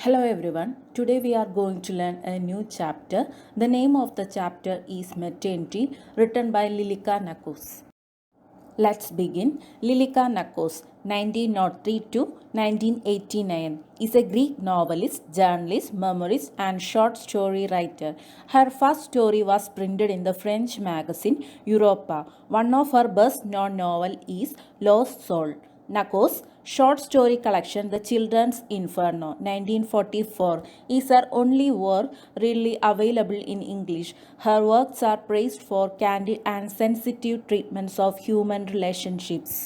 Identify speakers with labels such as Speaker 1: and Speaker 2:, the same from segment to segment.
Speaker 1: Hello everyone. Today we are going to learn a new chapter. The name of the chapter is Maternity, written by Lilika Nakos. Let's begin. Lilika Nakos, 1903 to 1989, is a Greek novelist, journalist, memoirist, and short story writer. Her first story was printed in the French magazine Europa. One of her best known novels is Lost Soul. Nakos' short story collection, The Children's Inferno, 1944, is her only work really available in English. Her works are praised for candid and sensitive treatments of human relationships.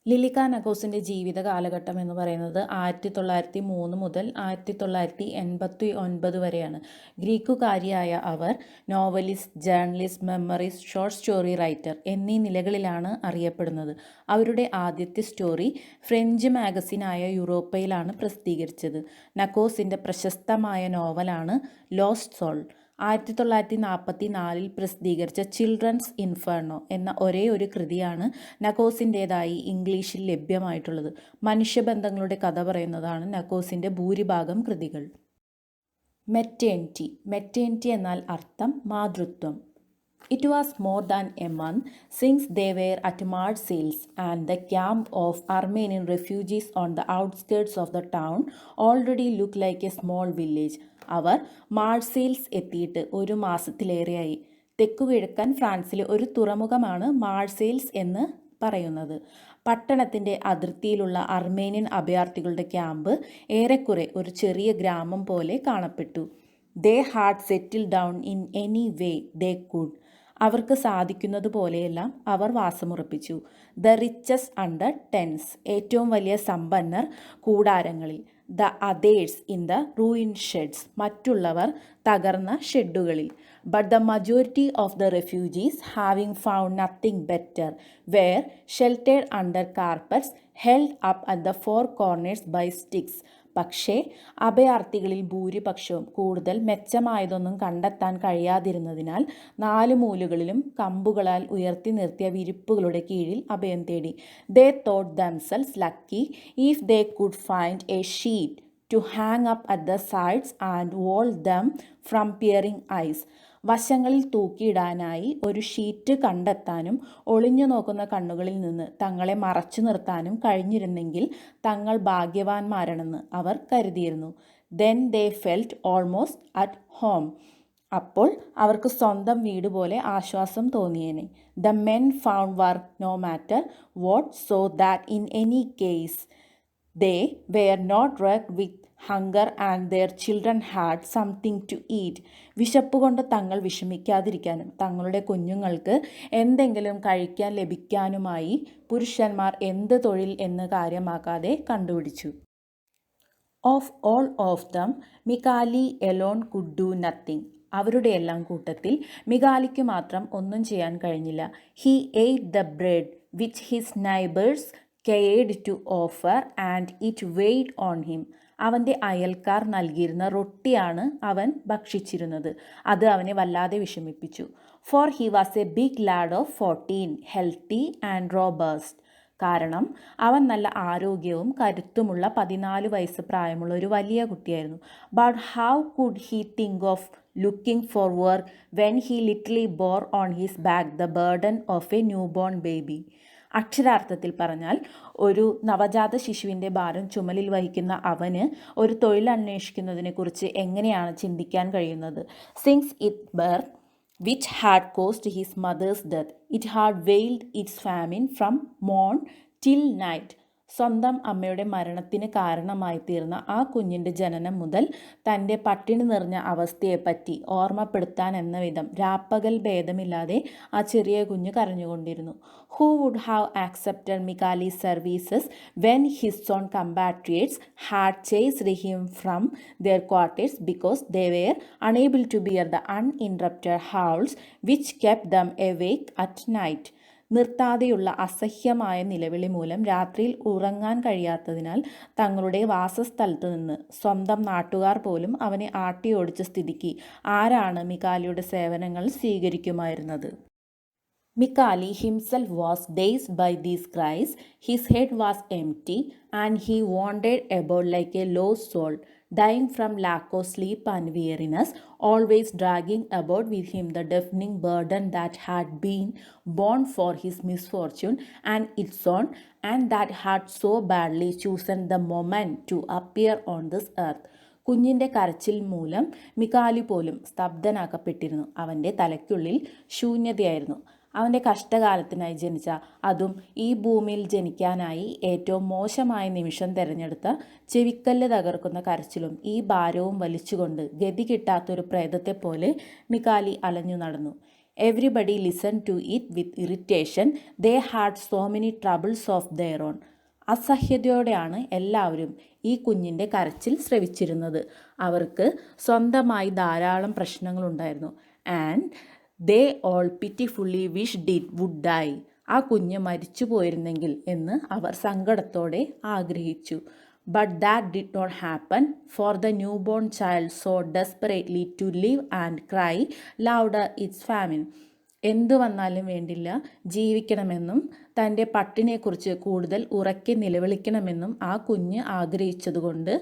Speaker 1: ലിലിക്ക നക്കോസിൻ്റെ ജീവിത കാലഘട്ടം എന്ന് പറയുന്നത് 1903 മുതൽ 1989 വരെയാണ്. ഗ്രീക്കുകാരിയായ അവർ novelist, journalist, memoirist, short story writer എന്നീ നിലകളിലാണ് അറിയപ്പെടുന്നത്. അവരുടെ ആദ്യത്തെ സ്റ്റോറി ഫ്രഞ്ച് മാഗസിനായ യൂറോപ്പയിലാണ് പ്രസിദ്ധീകരിച്ചത്. നക്കോസിൻ്റെ പ്രശസ്തമായ നോവലാണ് ലോസ്റ്റ് സോൾ. 1944 പ്രസിദ്ധീകരിച്ച ചിൽഡ്രൻസ് ഇൻഫെർണോ എന്ന ഒരേ ഒരു കൃതിയാണ് നക്കോസിൻ്റേതായി ഇംഗ്ലീഷിൽ ലഭ്യമായിട്ടുള്ളത്. മനുഷ്യബന്ധങ്ങളുടെ കഥ പറയുന്നതാണ് നക്കോസിൻ്റെ ഭൂരിഭാഗം കൃതികൾ. മെറ്റേണിറ്റി എന്നാൽ അർത്ഥം മാതൃത്വം. It was more than a month since they were at Marseilles, and the camp of Armenian refugees on the outskirts of the town already looked like a small village. അവർ മാർസെയിൽസ് എത്തിയിട്ട് ഒരു മാസത്തിലേറെയായി. തെക്കുകിഴക്കൻ ഫ്രാൻസിലെ ഒരു തുറമുഖമാണ് മാർസെയിൽസ് എന്ന് പറയുന്നത്. പട്ടണത്തിൻ്റെ അതിർത്തിയിലുള്ള അർമേനിയൻ അഭയാർത്ഥികളുടെ ക്യാമ്പ് ഏറെക്കുറെ ഒരു ചെറിയ ഗ്രാമം പോലെ കാണപ്പെട്ടു. They had settle down in any way they could. അവർക്ക് സാധിക്കുന്നത് പോലെയെല്ലാം അവർ വാസമുറപ്പിച്ചു. The richest under tents. ഏറ്റവും വലിയ സമ്പന്നർ കൂടാരങ്ങളിൽ. The others in the ruin sheds. മറ്റുള്ളവർ തകർന്ന ഷെഡുകളിൽ. But the majority of the refugees, having found nothing better, were sheltered under carpets held up at the four corners by sticks. പക്ഷേ അഭയാർത്ഥികളിൽ ഭൂരിപക്ഷവും കൂടുതൽ മെച്ചമായതൊന്നും കണ്ടെത്താൻ കഴിയാതിരുന്നതിനാൽ 4 മൂലകളിലും കമ്പുകളാൽ ഉയർത്തി നിർത്തിയ വിരിപ്പുകളുടെ കീഴിൽ അഭയം തേടി. They thought themselves lucky if they could find a sheet to hang up at the sides and wall them from peering eyes. വശങ്ങളിൽ തൂക്കിയിടാനായി ഒരു ഷീറ്റ് കണ്ടെത്താനും ഒളിഞ്ഞു നോക്കുന്ന കണ്ണുകളിൽ നിന്ന് തങ്ങളെ മറച്ചു നിർത്താനും കഴിഞ്ഞിരുന്നെങ്കിൽ തങ്ങൾ ഭാഗ്യവാന്മാരാണെന്ന് അവർ കരുതിയിരുന്നു. Then they felt almost at home. അപ്പോൾ അവർക്ക് സ്വന്തം വീട് പോലെ ആശ്വാസം തോന്നിയേനെ. The men found work no matter what, so that in any case they were not wrecked with hunger and their children had something to eat. വിശപ്പുകൊണ്ട് തങ്ങൾ വിഷമിക്കാതിരിക്കാനും തങ്ങളുടെ കുഞ്ഞുങ്ങൾക്ക് എന്തെങ്കിലും കഴിക്കാൻ ലഭിക്കാനുമായി പുരുഷന്മാർ എന്ത് തൊഴിൽ എന്ന് കാര്യമാക്കാതെ കണ്ടുപിടിച്ചു. Of all of them Mikali alone could do nothing. അവരുടെയെല്ലാം കൂട്ടത്തിൽ മികാലിക്ക് മാത്രം ഒന്നും ചെയ്യാൻ കഴിഞ്ഞില്ല. He ate the bread which his neighbours cared to offer and it weighed on him. അവൻ്റെ അയൽക്കാർ നൽകിയിരുന്ന റൊട്ടിയാണ് അവൻ ഭക്ഷിച്ചിരുന്നത്. അത് അവനെ വല്ലാതെ വിഷമിപ്പിച്ചു. For he was a big lad of 14, healthy and robust. കാരണം അവൻ നല്ല ആരോഗ്യവും കരുത്തുമുള്ള 14 വയസ്സ് പ്രായമുള്ള ഒരു വലിയ കുട്ടിയായിരുന്നു. But how could he think of looking for work when he literally bore on his back the burden of a new born baby. അക്ഷരാർത്ഥത്തിൽ പറഞ്ഞാൽ ഒരു നവജാത ശിശുവിൻ്റെ ഭാരം ചുമലിൽ വഹിക്കുന്ന അവന് ഒരു തൊഴിൽ അന്വേഷിക്കുന്നതിനെക്കുറിച്ച് എങ്ങനെയാണ് ചിന്തിക്കാൻ കഴിയുന്നത്? Since it birth which had caused his mother's death, it had veiled its famine from morn till night. സ്വന്തം അമ്മയുടെ മരണത്തിന് കാരണമായി തീർന്ന ആ കുഞ്ഞിൻ്റെ ജനനം മുതൽ തൻ്റെ പട്ടിണി നിറഞ്ഞ അവസ്ഥയെപ്പറ്റി ഓർമ്മപ്പെടുത്താൻ എന്ന വിധം രാപ്പകൽ ഭേദമില്ലാതെ ആ ചെറിയ കുഞ്ഞ് കരഞ്ഞുകൊണ്ടിരുന്നു. Who would have accepted Mikali's services when his own compatriots had chased him from their quarters because they were unable to bear the uninterrupted howls which kept them awake at night. നിർത്താതെയുള്ള അസഹ്യമായ നിലവിളി മൂലം രാത്രിയിൽ ഉറങ്ങാൻ കഴിയാത്തതിനാൽ തങ്ങളുടെ വാസസ്ഥലത്ത് നിന്ന് സ്വന്തം നാട്ടുകാർ പോലും അവനെ ആട്ടിയോടിച്ച സ്ഥിതിക്ക് ആരാണ് മികാലിയുടെ സേവനങ്ങൾ സ്വീകരിക്കുമായിരുന്നത്? Mikali himself was dazed by these cries. His head was empty and he wandered about like a lost soul. dying from lack of sleep and weariness, always dragging about with him the deafening burden that had been borne for his misfortune and its own, and that had so badly chosen the moment to appear on this earth. കുഞ്ഞിൻ്റെ കരച്ചിൽ മൂലം മികാലി പോലും സ്തബ്ധനാക്കപ്പെട്ടിരുന്നു. അവൻ്റെ തലയ്ക്കുള്ളിൽ ശൂന്യതയായിരുന്നു. അവൻ്റെ കഷ്ടകാലത്തിനായി ജനിച്ച, അതും ഈ ഭൂമിയിൽ ജനിക്കാനായി ഏറ്റവും മോശമായ നിമിഷം തിരഞ്ഞെടുത്ത, ചെവിക്കല്ല് തകർക്കുന്ന കരച്ചിലും ഈ ഭാരവും വലിച്ചുകൊണ്ട് ഗതി കിട്ടാത്തൊരു പ്രേതത്തെ പോലെ മികാലി അലഞ്ഞു നടന്നു. Everybody listen to it with irritation. They had so many troubles of their own. അസഹ്യതയോടെയാണ് എല്ലാവരും ഈ കുഞ്ഞിൻ്റെ കരച്ചിൽ ശ്രവിച്ചിരുന്നത്. അവർക്ക് സ്വന്തമായി ധാരാളം പ്രശ്നങ്ങളുണ്ടായിരുന്നു. And they all pitifully wished it would die. ആ കുഞ്ഞ് മരിച്ചു പോയിരുന്നെങ്കിൽ എന്ന് അവർ സങ്കടത്തോടെ ആഗ്രഹിച്ചു. But that did not happen, for the newborn child so desperately to live and cry louder its famine. എന്തു വന്നാലും വേണ്ടില്ല, ജീവിക്കണമെന്നും തൻ്റെ പട്ടിനെക്കുറിച്ച് കൂടുതൽ ഉറക്കെ നിലവിളിക്കണമെന്നും ആ കുഞ്ഞ് ആഗ്രഹിച്ചതുകൊണ്ട്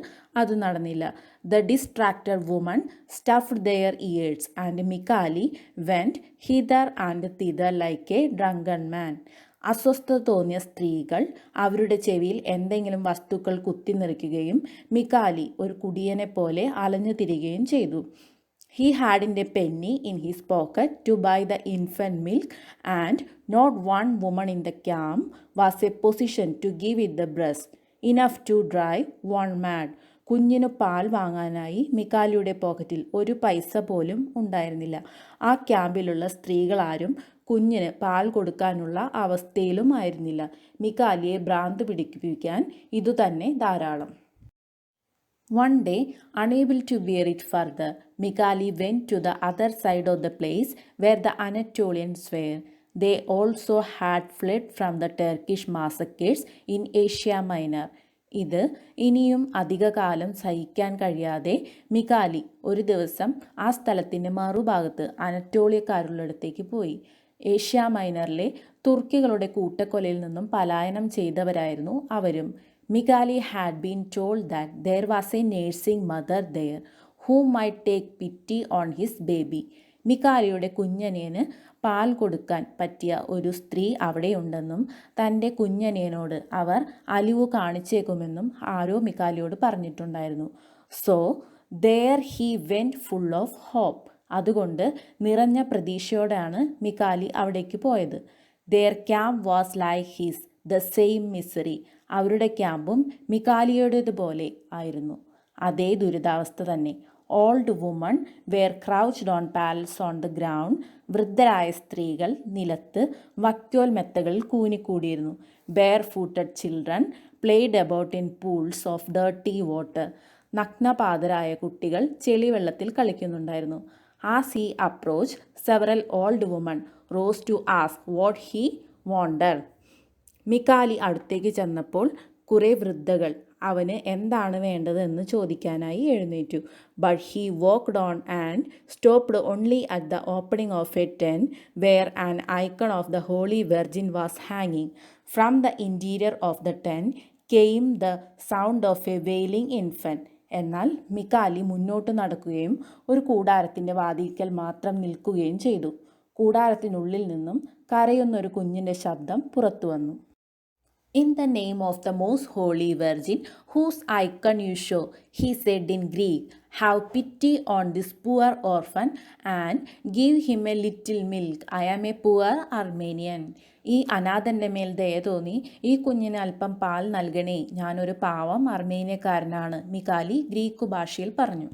Speaker 1: അത് നടന്നില്ല. The distracted woman stuffed their ears and Mikali went hither and thither like a drunken man. അസ്വസ്ഥത തോന്നിയ സ്ത്രീകൾ അവരുടെ ചെവിയിൽ എന്തെങ്കിലും വസ്തുക്കൾ കുത്തിനിറയ്ക്കുകയും മികാലി ഒരു കുടിയനെ പോലെ അലഞ്ഞു തിരികുകയും ചെയ്തു. He hadn't a penny in his pocket to buy the infant milk, and not one woman in the camp was in a position to give it the breast, enough to drive one mad. കുഞ്ഞിനു പാൽ വാങ്ങാനായി മികാലിയുടെ പോക്കറ്റിൽ ഒരു പൈസ പോലും ഉണ്ടായിരുന്നില്ല. ആ ക്യാമ്പിലുള്ള സ്ത്രീകളാരും കുഞ്ഞിന് പാൽ കൊടുക്കാനുള്ള അവസ്ഥയിലും ആയിരുന്നില്ല. മികാലിയെ ഭ്രാന്ത് പിടിപ്പിക്കാൻ ഇതുതന്നെ ധാരാളം. One day, unable to bear it further, Mikali went to the other side of the place where the Anatolians were. They also had fled from the Turkish massacres in Asia Minor. ഇത് ഇനിയും അധികകാലം സഹിക്കാൻ കഴിയാതെ മികാലി ഒരു ദിവസം ആ സ്ഥലത്തിൻ്റെ മറുഭാഗത്ത് അനറ്റോളിയക്കാരുള്ളിടത്തേക്ക് പോയി. ഏഷ്യ മൈനറിലെ തുർക്കികളുടെ കൂട്ടക്കൊലയിൽ നിന്നും പലായനം ചെയ്തവരായിരുന്നു അവരും. Mikali had been told that there was a nursing mother there who might take pity on his baby. മിക്കാലിയുടെ കുഞ്ഞനിയന് പാൽ കൊടുക്കാൻ പറ്റിയ ഒരു സ്ത്രീ അവിടെയുണ്ടെന്നും തൻ്റെ കുഞ്ഞനിയനോട് അവർ അലിവ് കാണിച്ചേക്കുമെന്നും ആരോ മിക്കാലിയോട് പറഞ്ഞിട്ടുണ്ടായിരുന്നു. So there he went full of hope. അതുകൊണ്ട് നിറഞ്ഞ പ്രതീക്ഷയോടെയാണ് മിക്കാലി അവിടേക്ക് പോയത്. Their camp was like his, the same misery. അവരുടെ ക്യാമ്പും മിക്കാലിയുടേതുപോലെ ആയിരുന്നു. അതേ ദുരിതാവസ്ഥ തന്നെ. Old woman were crouched on pallets on the ground. വൃദ്ധരായ സ്ത്രീകൾ നിലത്ത് വക്യോൽ മെത്തകളിൽ കൂനിക്കൂടിയിരുന്നു. Barefooted children played about in pools of dirty water. നഗ്നപാതരായ കുട്ടികൾ ചെളിവെള്ളത്തിൽ കളിക്കുന്നുണ്ടായിരുന്നു. As he approach several old woman rose to ask what he wanted. Mikali അടുത്തേക്ക് ചെന്നപ്പോൾ കുറേ വൃദ്ധകൾ അവന് എന്താണ് വേണ്ടതെന്ന് ചോദിക്കാനായി എഴുന്നേറ്റു. But he walked on and stopped only at the opening of a tent where an icon of the Holy Virgin was hanging. From the interior of the tent came the sound of a wailing infant. എന്നാൽ മിക്കാലി മുന്നോട്ട് നടക്കുകയും ഒരു കൂടാരത്തിൻ്റെ വാതിൽക്കൽ മാത്രം നിൽക്കുകയും ചെയ്തു. കൂടാരത്തിനുള്ളിൽ നിന്നും കരയുന്നൊരു കുഞ്ഞിൻ്റെ ശബ്ദം പുറത്തു വന്നു. In the name of the most holy Virgin, whose icon you show, he said in Greek, have pity on this poor orphan and give him a little milk. I am a poor Armenian. ഈ അനാഥൻ്റെ മേൽ ദയ തോന്നി ഈ കുഞ്ഞിന് അല്പം പാൽ നൽകണേ, ഞാനൊരു പാവം അർമേനിയക്കാരനാണ്, മിക്കാലി ഗ്രീക്ക് ഭാഷയിൽ പറഞ്ഞു.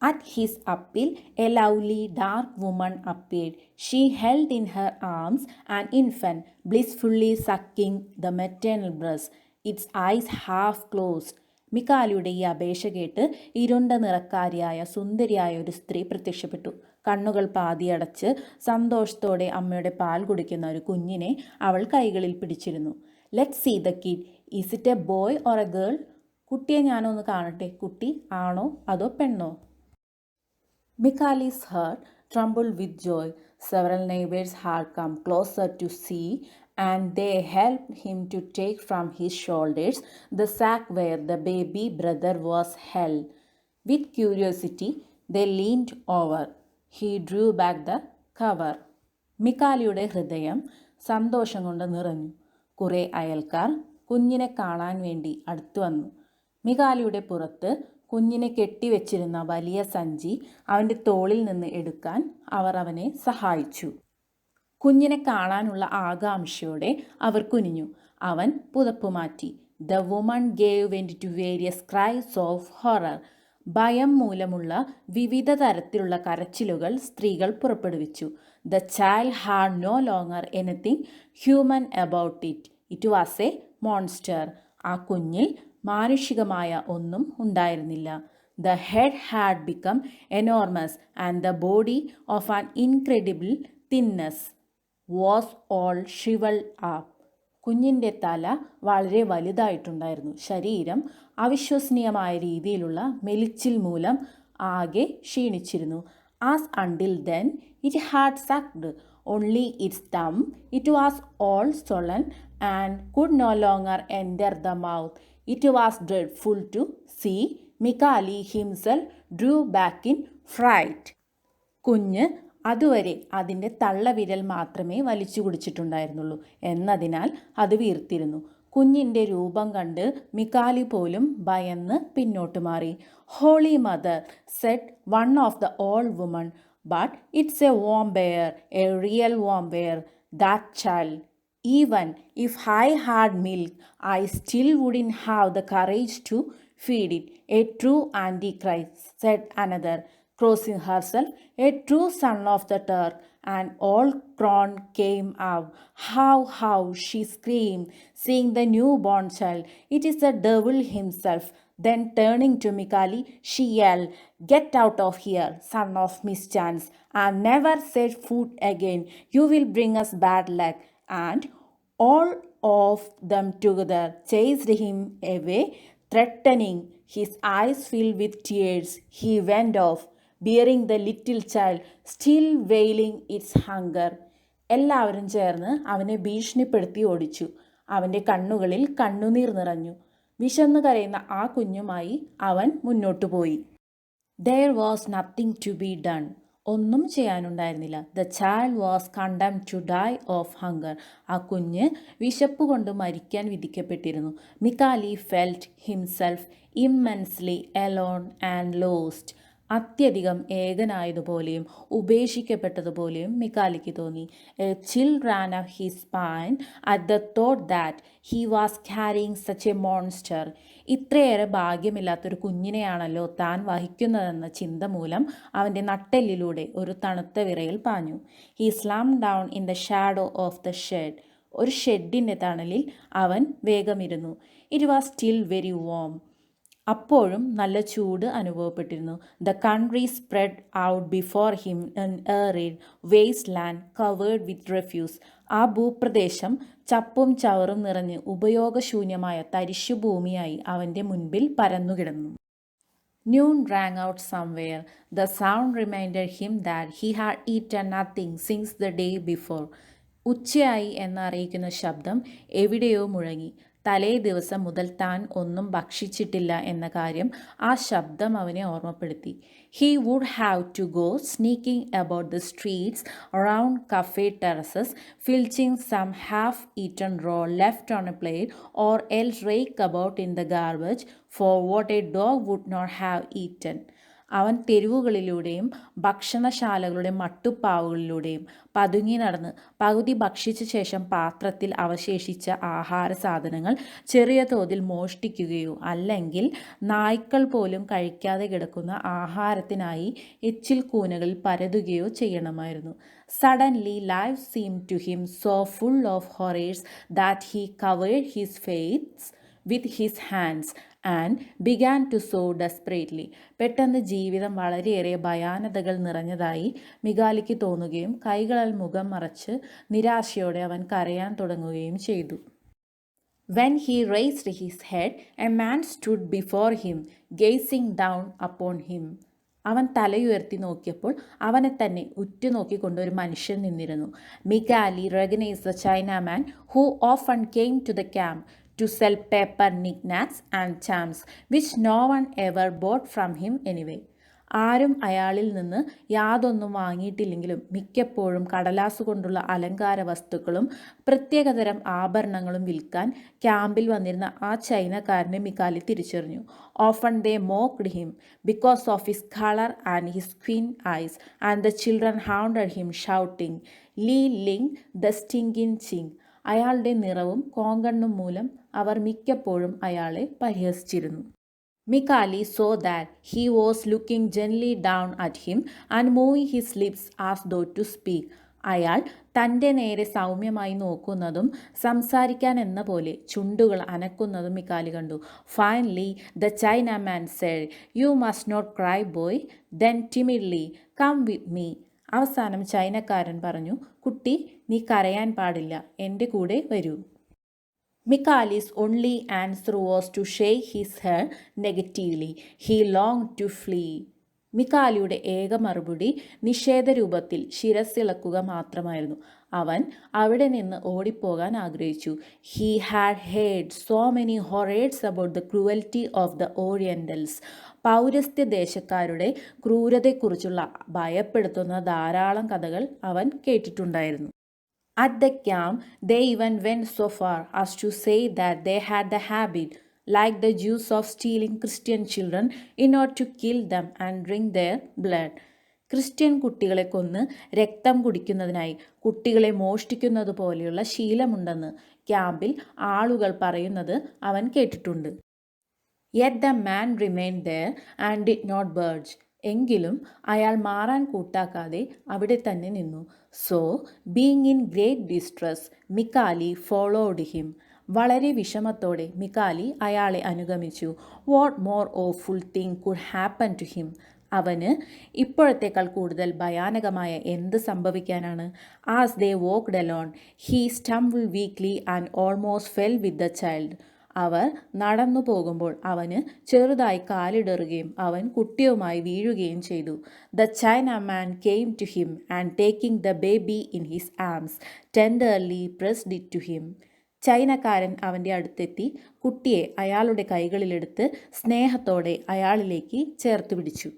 Speaker 1: At his appeal, a lovely dark woman appeared. She held in her arms an infant, blissfully sucking the maternal breast, its eyes half closed. മിക്കാലിയുടെ ഈ അപേക്ഷ കേട്ട് ഇരുണ്ട നിറക്കാരിയായ സുന്ദരിയായ ഒരു സ്ത്രീ പ്രത്യക്ഷപ്പെട്ടു. കണ്ണുകൾ പാതിയടച്ച് സന്തോഷത്തോടെ അമ്മയുടെ പാൽ കുടിക്കുന്ന ഒരു കുഞ്ഞിനെ അവൾ കൈകളിൽ പിടിച്ചിരുന്നു. Let's see the kid. Is it a boy or a girl? കുട്ടിയെ ഞാനൊന്ന് കാണട്ടെ. കുട്ടി ആണോ അതോ പെണ്ണോ? Mikali's heart trembled with joy. Several neighbors had come closer to see, and they helped him to take from his shoulders the sack where the baby brother was held. With curiosity, they leaned over. He drew back the cover. മിക്കാലിയുടെ ഹൃദയം സന്തോഷം കൊണ്ട് നിറഞ്ഞു. കുറേ അയൽക്കാർ കുഞ്ഞിനെ കാണാൻ വേണ്ടി അടുത്തു വന്നു. മികാലിയുടെ പുറത്ത് കുഞ്ഞിനെ കെട്ടിവെച്ചിരുന്ന വലിയ സഞ്ചി അവൻ്റെ തോളിൽ നിന്ന് എടുക്കാൻ അവർ അവനെ സഹായിച്ചു. കുഞ്ഞിനെ കാണാനുള്ള ആകാംക്ഷയോടെ അവർ കുനിഞ്ഞു. അവൻ പുതപ്പ് മാറ്റി. The woman gave vent to various cries of horror. ഭയം മൂലമുള്ള വിവിധ തരത്തിലുള്ള കരച്ചിലുകൾ സ്ത്രീകൾ പുറപ്പെടുവിച്ചു. The child had no longer anything human about it. It was a monster. ആ കുഞ്ഞിൽ മാനുഷികമായ ഒന്നും ഉണ്ടായിരുന്നില്ല. The head had become enormous and the body of an incredible thinness was all shrivelled up. കുഞ്ഞിൻ്റെ തല വളരെ വലുതായിട്ടുണ്ടായിരുന്നു. ശരീരം അവിശ്വസനീയമായ രീതിയിലുള്ള മെലിച്ചിൽ മൂലം ആകെ ക്ഷീണിച്ചിരുന്നു. As until then it had sucked only its thumb. It was all swollen and could no longer enter the mouth. It was dreadful to see. Mikali himself drew back in fright. കുഞ്ഞ് അതുവരെ അതിൻ്റെ തള്ളവിരൽ മാത്രമേ വലിച്ചു കുടിച്ചിട്ടുണ്ടായിരുന്നുള്ളൂ എന്നതിനാൽ അത് വീർത്തിരുന്നു. കുഞ്ഞിൻ്റെ രൂപം കണ്ട് മിക്കാലി പോലും ഭയന്ന് പിന്നോട്ട് മാറി. Holy mother, said one of the old woman, but it's a vampire, a real vampire, that child. Even if I had milk, I still wouldn't have the courage to feed it. A true antichrist, said another, crossing herself, a true son of the Turk. And all crown came up. How, she screamed, seeing the newborn child. It is the devil himself. Then turning to Mikali, she yelled, get out of here, son of mischance, and never set foot again. You will bring us bad luck. And all of them together chased him away, threatening. His eyes filled with tears. He went off, bearing the little child, still wailing its hunger. എല്ലാവരും ചേർന്ന് അവനെ ഭീഷണിപ്പെടുത്തി ഓടിച്ചു. അവൻ്റെ കണ്ണുകളിൽ കണ്ണുനീർ നിറഞ്ഞു. വിശന്നു കരയുന്ന ആ കുഞ്ഞുമായി അവൻ മുന്നോട്ടു പോയി. There was nothing to be done. ഒന്നും ചെയ്യാനുണ്ടായിരുന്നില്ല. The child was condemned to die of hunger. ആ കുഞ്ഞ് വിശപ്പ് കൊണ്ട് മരിക്കാൻ വിധിക്കപ്പെട്ടിരുന്നു. Mikali felt himself immensely alone and lost. അത്യധികം ഏകനായതുപോലെയും ഉപേക്ഷിക്കപ്പെട്ടതുപോലെയും മിക്കാലിക്ക് തോന്നി. A chill ran up his spine at the thought that he was carrying such a monster. ഇത്രയേറെ ഭാഗ്യമില്ലാത്തൊരു കുഞ്ഞിനെയാണല്ലോ താൻ വഹിക്കുന്നതെന്ന ചിന്ത മൂലം അവൻ്റെ നട്ടെല്ലിലൂടെ ഒരു തണുത്ത വിറയൽ പാഞ്ഞു. He slam down in the shadow of the shed. ഒരു ഷെഡിൻ്റെ തണലിൽ അവൻ വേഗമിരുന്നു. It was still very warm. അപ്പോഴും നല്ല ചൂട് അനുഭവപ്പെട്ടിരുന്നു. The country spread out before him an arid waste land covered with refuse. ആ ഭൂപ്രദേശം ചപ്പും ചവറും നിറഞ്ഞ് ഉപയോഗശൂന്യമായ തരിശുഭൂമിയായി അവൻ്റെ മുൻപിൽ പരന്നുകിടന്നു. Noon rang out somewhere. The sound reminded him that he had eaten nothing since the day before. ഉച്ചയായി എന്നറിയിക്കുന്ന ശബ്ദം എവിടെയോ മുഴങ്ങി. തലേ ദിവസം മുതൽ താൻ ഒന്നും ഭക്ഷിച്ചിട്ടില്ല എന്ന കാര്യം ആ ശബ്ദം അവനെ ഓർമ്മപ്പെടുത്തി. He would have to go sneaking about the streets around cafe terraces, filching some half-eaten roll left on a plate, or else rake about in the garbage for what a dog would not have eaten. അവൻ തെരുവുകളിലൂടെയും ഭക്ഷണശാലകളുടെ മട്ടുപ്പാവുകളിലൂടെയും പതുങ്ങി നടന്ന് പകുതി ഭക്ഷിച്ച ശേഷം പാത്രത്തിൽ അവശേഷിച്ച ആഹാര സാധനങ്ങൾ ചെറിയ തോതിൽ മോഷ്ടിക്കുകയോ അല്ലെങ്കിൽ നായ്ക്കൾ പോലും കഴിക്കാതെ കിടക്കുന്ന ആഹാരത്തിനായി എച്ചിൽ കൂനകളിൽ പരതുകയോ ചെയ്യണമായിരുന്നു. Suddenly life seemed to him so full of horrors that he covered his face with his hands and began to sob desperately. പെട്ടെന്ന് ജീവിതം വളരെയേറെ ഭയാനതകൾ നിറഞ്ഞതായി മികാലിക്ക് തോന്നുകയും കൈകളാൽ മുഖം മറച്ച് നിരാശയോടെ അവൻ കരയാൻ തുടങ്ങുകയും ചെയ്തു. When he raised his head, a man stood before him, gazing down upon him. അവൻ തലയുയർത്തി നോക്കിയപ്പോൾ അവനെ തന്നെ ഉറ്റുനോക്കിക്കൊണ്ട് ഒരു മനുഷ്യൻ നിന്നിരുന്നു. മികാലി recognized the Chinaman who often came to the camp to sell paper knickknacks and charms, which no one ever bought from him anyway. ആരും അയാളിൽ നിന്ന് യാതൊന്നും വാങ്ങിയിട്ടില്ലെങ്കിലും മിക്കപ്പോഴും കടലാസ് കൊണ്ടുള്ള അലങ്കാര വസ്തുക്കളും പ്രത്യേകതരം ആഭരണങ്ങളും വിൽക്കാൻ ക്യാമ്പിൽ വന്നിരുന്ന ആ ചൈനക്കാരനെ മികാലി തിരിച്ചറിഞ്ഞു. Often they mocked him because of his colour and his queen eyes and the children hounded him shouting Lee Ling the stinking Ching. അയാളുടെ നിറവും കോങ്കണ്ണും മൂലം അവർ മിക്കപ്പോഴും അയാളെ പരിഹസിച്ചിരുന്നു. Mikali saw that he was looking gently down at him and moving his lips as though to speak. അയാൾ തൻ്റെ നേരെ സൗമ്യമായി നോക്കുന്നതും സംസാരിക്കാൻ എന്ന പോലെ ചുണ്ടുകൾ അനക്കുന്നതും മിക്കാലി കണ്ടു. Finally the Chinaman said, you must not cry boy. Then timidly, come with me. അവസാനം ചൈനക്കാരൻ പറഞ്ഞു, കുട്ടി, നീ കരയാൻ പാടില്ല, എൻ്റെ കൂടെ വരൂ. Mikali's only answer was to shake his head negatively. He longed to flee. മിക്കാലിയുടെ ഏക മറുപടി നിഷേധരൂപത്തിൽ ശിരസിളക്കുക മാത്രമായിരുന്നു. അവൻ അവിടെ നിന്ന് ഓടിപ്പോകാൻ ആഗ്രഹിച്ചു. He had heard so many horrors about the cruelty of the orientals. പൗരസ്ത്യ ദേശക്കാരുടെ ക്രൂരതയെക്കുറിച്ചുള്ള ഭയപ്പെടുത്തുന്ന ധാരാളം കഥകൾ അവൻ കേട്ടിട്ടുണ്ടായിരുന്നു. At the camp, they even went so far as to say that they had the habit, like the Jews, of stealing Christian children in order to kill them and drink their blood. Christian കുട്ടികളെ കൊന്ന് രക്തം കുടിക്കുന്നതിനായി കുട്ടികളെ മോഷ്ടിക്കുന്നത് പോലെയുള്ള ശീലമുണ്ടെന്ന് ക്യാമ്പിൽ ആളുകൾ പറയുന്നത് അവൻ കേട്ടിട്ടുണ്ട്. Yet the man remained there and did not budge. എങ്കിലും അയാൾ മാറാൻ കൂട്ടാക്കാതെ അവിടെ തന്നെ നിന്നു. So being in great distress, Mikali followed him. വളരെ വിഷമത്തോടെ മിക്കാലി അയാളെ അനുഗമിച്ചു. What more awful thing could happen to him. അവന് ഇപ്പോഴത്തേക്കാൾ കൂടുതൽ ഭയാനകമായ എന്ത് സംഭവിക്കാനാണ്? As they walked alone he stumble weakly and almost fell with the child. അവർ നടന്നു പോകുമ്പോൾ അവന് ചെറുതായി കാലിടറുകയും അവൻ കുട്ടിയുമായി വീഴുകയും ചെയ്തു. The Chinaman came to him and taking the baby in his arms tenderly pressed it to him. ചൈനക്കാരൻ അവൻ്റെ അടുത്തെത്തി കുട്ടിയെ അയാളുടെ കൈകളിലെടുത്ത് സ്നേഹത്തോടെ അയാളിലേക്ക് ചേർത്ത് പിടിച്ചു.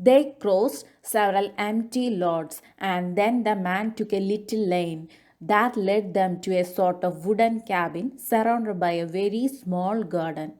Speaker 1: They crossed several empty lots and then the man took a little lane that led them to a sort of wooden cabin surrounded by a very small garden.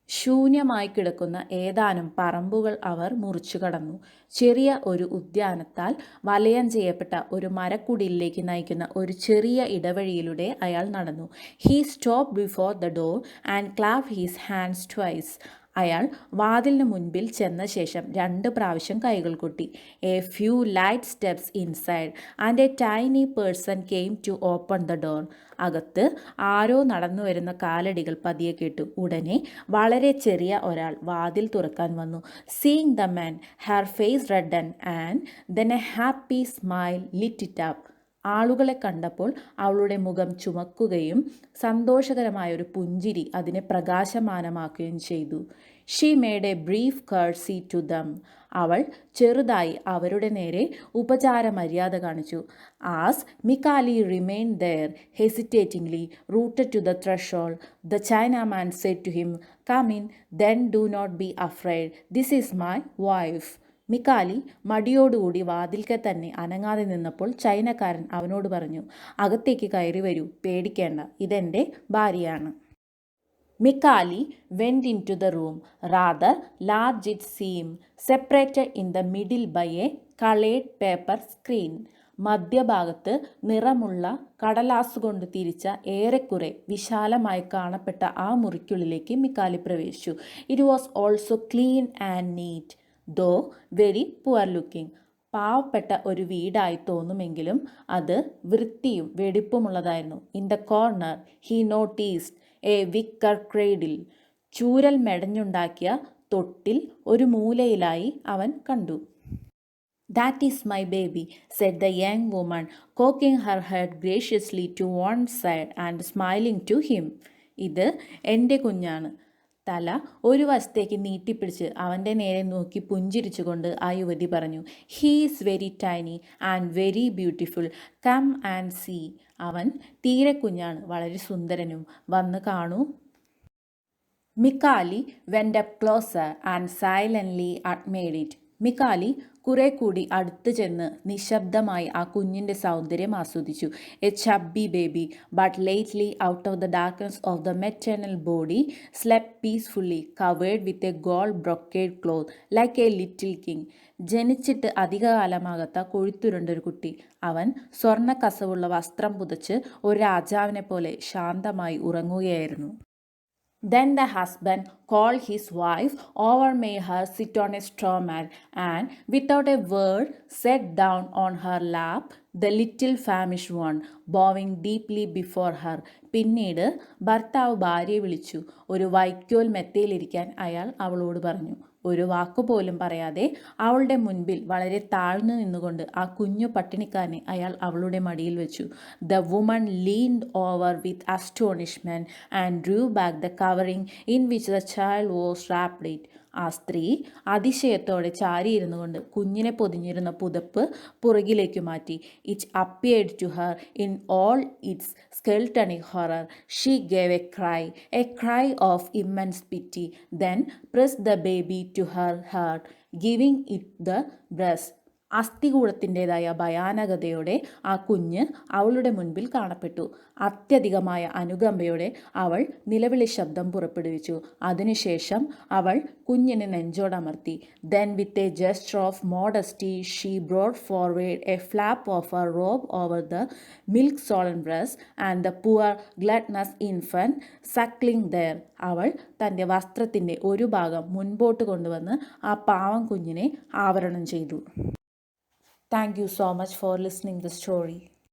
Speaker 1: ശൂന്യമായി കിടക്കുന്ന ഏതാനും പറമ്പുകൾ അവർ മുറിച്ചു കടന്നു. ചെറിയ ഒരു ഉദ്യാനത്താൽ വലയം ചെയ്യപ്പെട്ട ഒരു മരക്കുടിലേക്ക് നയിക്കുന്ന ഒരു ചെറിയ ഇടവഴിയിലൂടെ അയാൾ നടന്നു. He stop before the door and clapped his hands twice. അയാൾ വാതിലിന് മുൻപിൽ ചെന്ന ശേഷം 2 പ്രാവശ്യം കൈകൾ കൊട്ടി. A few light steps inside and a tiny person came to open the door. അകത്ത് ആരോ നടന്നു വരുന്ന കാലടികൾ പതിയെ കേട്ടു. ഉടനെ വളരെ ചെറിയ ഒരാൾ വാതിൽ തുറക്കാൻ വന്നു. Seeing the man, her face redden and then a happy smile lit it up. ആളുകളെ കണ്ടപ്പോൾ അവളുടെ മുഖം ചുമക്കുകയും സന്തോഷകരമായൊരു പുഞ്ചിരി അതിനെ പ്രകാശമാനമാക്കുകയും ചെയ്തു. She made a brief curtsy to them. അവൾ ചെറുതായി അവരുടെ നേരെ ഉപചാര മര്യാദ കാണിച്ചു. As Mikali remain there hesitatingly rooted to the threshold, the Chinaman said to him, come in, then do not be afraid, this is my wife. Mikali മടിയോടുകൂടി വാതിൽക്കെ തന്നെ അനങ്ങാതെ നിന്നപ്പോൾ ചൈനക്കാരൻ അവനോട് പറഞ്ഞു, അകത്തേക്ക് കയറി വരൂ, പേടിക്കേണ്ട, ഇതെൻ്റെ ഭാര്യയാണ്. Mikali went into the room, rather large it seemed, separated in the middle by a colored paper screen. മധ്യഭാഗത്ത് നിറമുള്ള കടലാസ് കൊണ്ട് തിരിച്ച ഏറെക്കുറെ വിശാലമായി കാണപ്പെട്ട ആ മുറിക്കുള്ളിലേക്ക് മിക്കാലി പ്രവേശിച്ചു. It was also clean and neat, though very poor looking. പാവപ്പെട്ട ഒരു വീടായി തോന്നുമെങ്കിലും അത് വൃത്തിയും വെടിപ്പുമുള്ളതായിരുന്നു. In the corner he noticed a wicker cradle. ചൂരൽ മെടഞ്ഞുണ്ടാക്കിയ തൊട്ടിൽ ഒരു മൂലയിലായി അവൻ കണ്ടു. "That is my baby," said the young woman, cocking her head graciously to one side and smiling to him. ഇത് എൻ്റെ കുഞ്ഞാണ്, തല ഒരു വശത്തേക്ക് നീട്ടിപ്പിടിച്ച് അവൻ്റെ നേരെ നോക്കി പുഞ്ചിരിച്ചുകൊണ്ട് ആ യുവതി പറഞ്ഞു, he is very tiny and very beautiful, come and see. അവൻ തീരെ കുഞ്ഞാണ്, വളരെ സുന്ദരനും, വന്ന് കാണൂ. Mikali went up closer and silently admired it. Mikali കുറെ കൂടി അടുത്ത് ചെന്ന് നിശബ്ദമായി ആ കുഞ്ഞിൻ്റെ സൗന്ദര്യം ആസ്വദിച്ചു. A chubby baby, but lately out of the darkness of the maternal body slept peacefully covered with a gold brocade cloth like a little king. ജനിച്ചിട്ട് അധികകാലമാകാത്ത കൊഴുത്തുരുണ്ടൊരു കുട്ടി. അവൻ സ്വർണ്ണ കസവുള്ള വസ്ത്രം പുതച്ച് ഒരു രാജാവിനെ പോലെ ശാന്തമായി ഉറങ്ങുകയായിരുന്നു. Then the husband called his wife over, made her sit on a straw mat, and without a word sat down on her lap, the little famished one, bowing deeply before her. പിന്നീട് ഭർത്താവ് ഭാര്യയെ വിളിച്ചു. ഒരു വൈക്കോൽ മെത്തയിലിരിക്കാൻ അയാൾ അവളോട് പറഞ്ഞു. ഒരു വാക്കുപോലും പറയാതെ അവളുടെ മുൻപിൽ വളരെ താഴ്ന്നു നിന്നുകൊണ്ട് ആ കുഞ്ഞു പട്ടിണിക്കാരനെ അയാൾ അവളുടെ മടിയിൽ വെച്ചു. The woman leaned over with astonishment and drew back the covering in which the child was wrapped it. ആ സ്ത്രീ അതിശയത്തോടെ ചാരിയിരുന്നു കൊണ്ട് കുഞ്ഞിനെ പൊതിഞ്ഞിരുന്ന പുതപ്പ് പുറകിലേക്ക് മാറ്റി. It appeared to her in all its skeletonic horror. She gave a cry of immense pity, then press the baby to her heart, giving it the breast. അസ്ഥികൂടത്തിൻ്റെതായ ഭയാനകതയോടെ ആ കുഞ്ഞ് അവളുടെ മുൻപിൽ കാണപ്പെട്ടു. അത്യധികമായ അനുകമ്പയോടെ അവൾ നിലവിളി ശബ്ദം പുറപ്പെടുവിച്ചു. അതിനുശേഷം അവൾ കുഞ്ഞിനെ നെഞ്ചോടമർത്തി. Then with a gesture of modesty she brought forward a flap of her robe over the milk swollen breast and the poor gluttonous infant suckling there. അവൾ തൻ്റെ വസ്ത്രത്തിൻ്റെ ഒരു ഭാഗം മുൻപോട്ട് കൊണ്ടുവന്ന് ആ പാവം കുഞ്ഞിനെ ആവരണം ചെയ്തു. Thank you so much for listening the story.